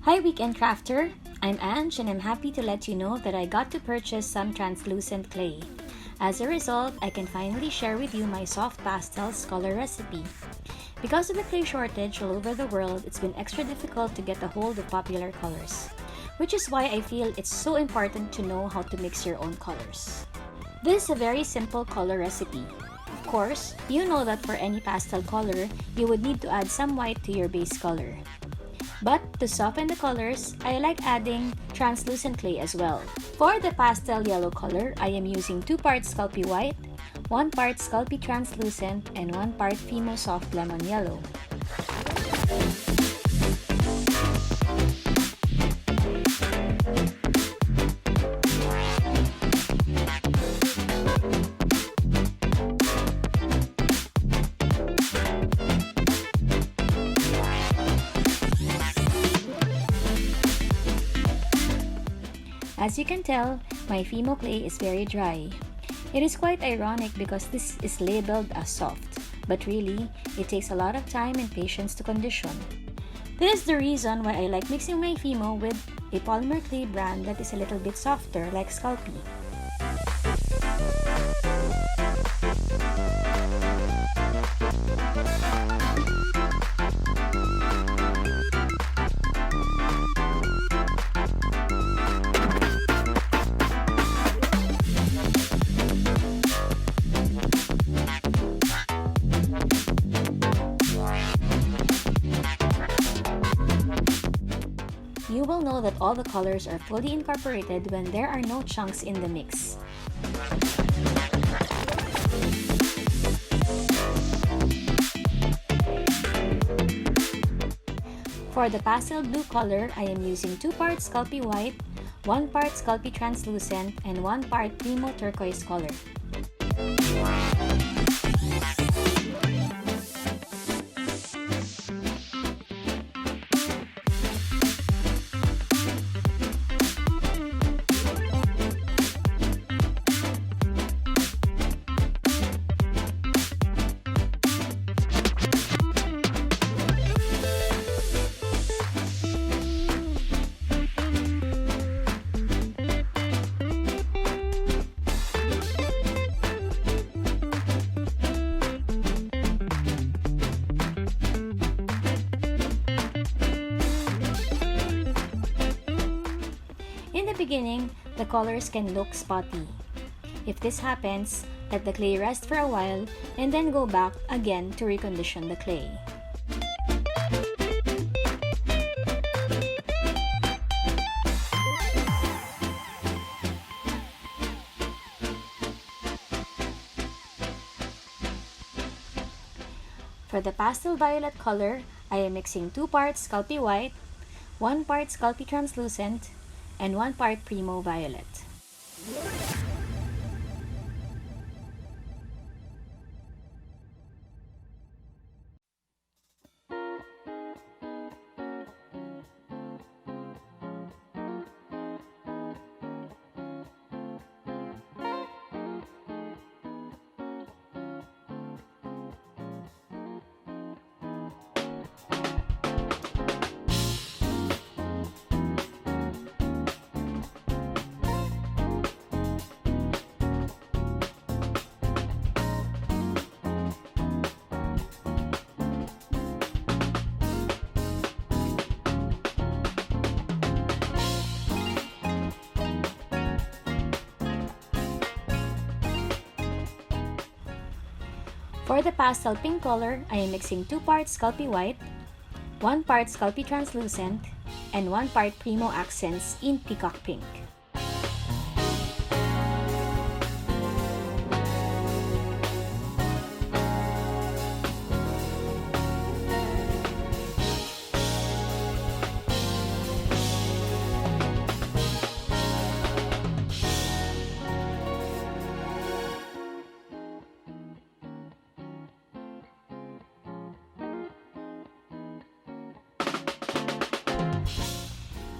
Hi Weekend Crafter! I'm Ange and I'm happy to let you know that I got to purchase some translucent clay. As a result, I can finally share with you my soft pastels color recipe. Because of the clay shortage all over the world, it's been extra difficult to get a hold of popular colors, which is why I feel it's so important to know how to mix your own colors. This is a very simple color recipe. Of course, you know that for any pastel color, you would need to add some white to your base color. But to soften the colors, I like adding translucent clay as well. For the pastel yellow color, I am using 2 parts Sculpey white, 1 part Sculpey translucent, and 1 part Fimo soft lemon yellow. As you can tell, my Fimo clay is very dry. It is quite ironic because this is labeled as soft, but really, it takes a lot of time and patience to condition. This is the reason why I like mixing my Fimo with a polymer clay brand that is a little bit softer like Sculpey. You will know that all the colors are fully incorporated when there are no chunks in the mix. For the pastel blue color, I am using 2 parts Sculpey white, 1 part Sculpey translucent, and 1 part Premo turquoise color. In the beginning, the colors can look spotty. If this happens, let the clay rest for a while and then go back again to recondition the clay. For the pastel violet color, I am mixing 2 parts Sculpey white, 1 part Sculpey translucent, and 1 part Premo violet. For the pastel pink color, I am mixing 2 parts Sculpey white, 1 part Sculpey translucent, and 1 part Premo accents in peacock pink.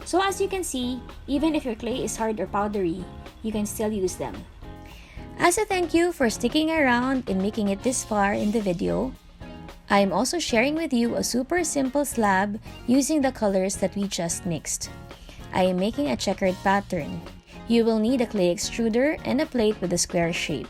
So as you can see, even if your clay is hard or powdery, you can still use them. As a thank you for sticking around and making it this far in the video, I am also sharing with you a super simple slab using the colors that we just mixed. I am making a checkered pattern. You will need a clay extruder and a plate with a square shape.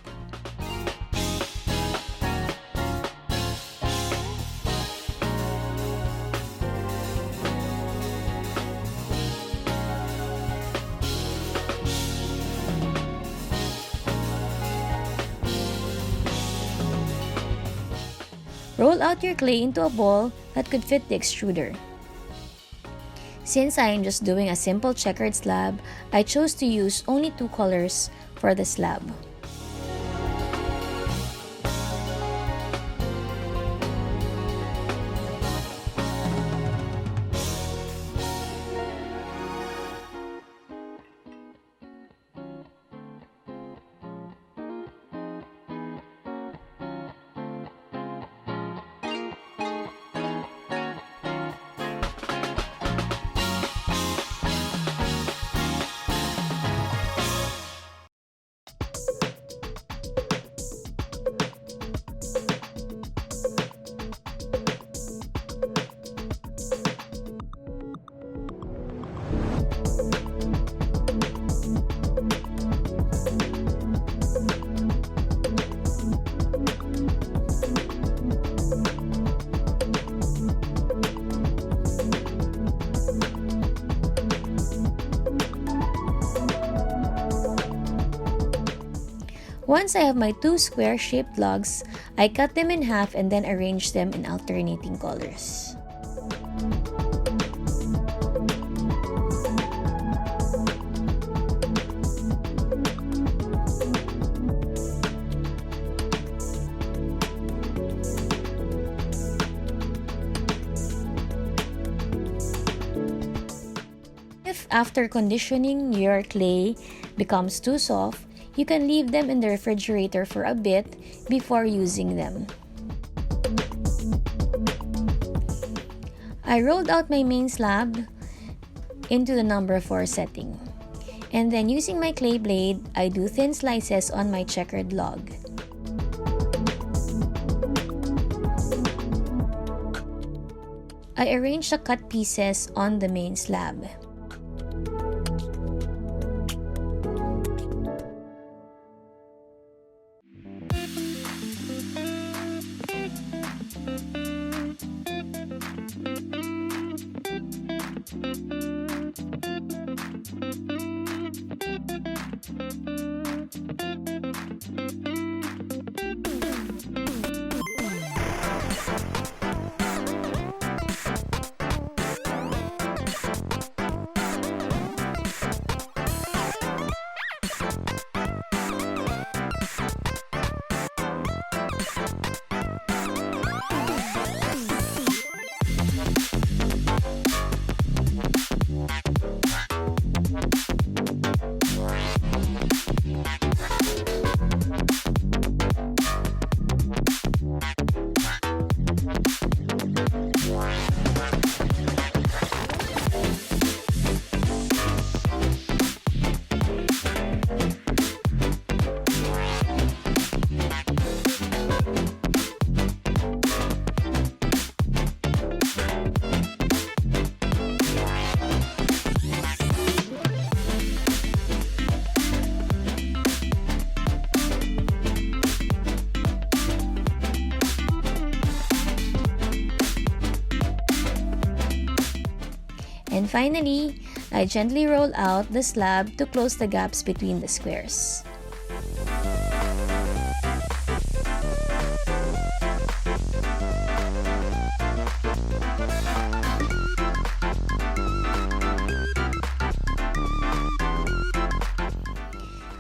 Roll out your clay into a ball that could fit the extruder. Since I am just doing a simple checkered slab, I chose to use only 2 colors for the slab. Once I have my 2 square-shaped logs, I cut them in half and then arrange them in alternating colors. If after conditioning your clay becomes too soft, you can leave them in the refrigerator for a bit before using them. I rolled out my main slab into the number 4 setting. And then using my clay blade, I do thin slices on my checkered log. I arrange the cut pieces on the main slab. And finally, I gently roll out the slab to close the gaps between the squares.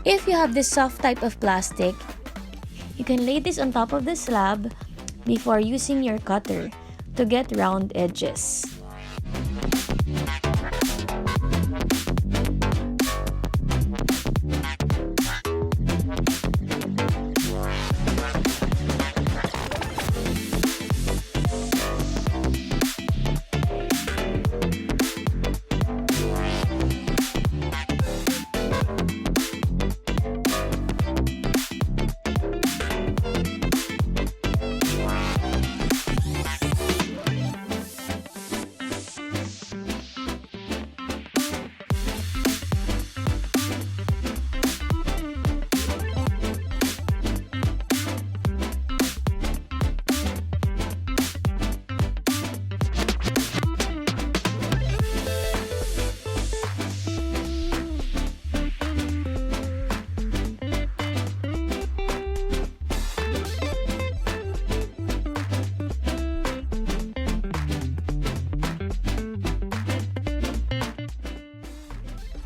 If you have this soft type of plastic, you can lay this on top of the slab before using your cutter to get round edges.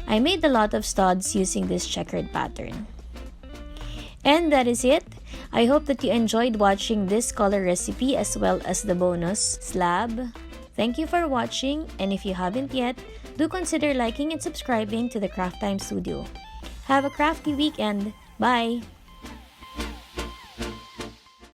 I made a lot of studs using this checkered pattern. And that is it. I hope that you enjoyed watching this color recipe as well as the bonus slab. Thank you for watching, and if you haven't yet, do consider liking and subscribing to the Craft Time Studio. Have a crafty weekend. Bye!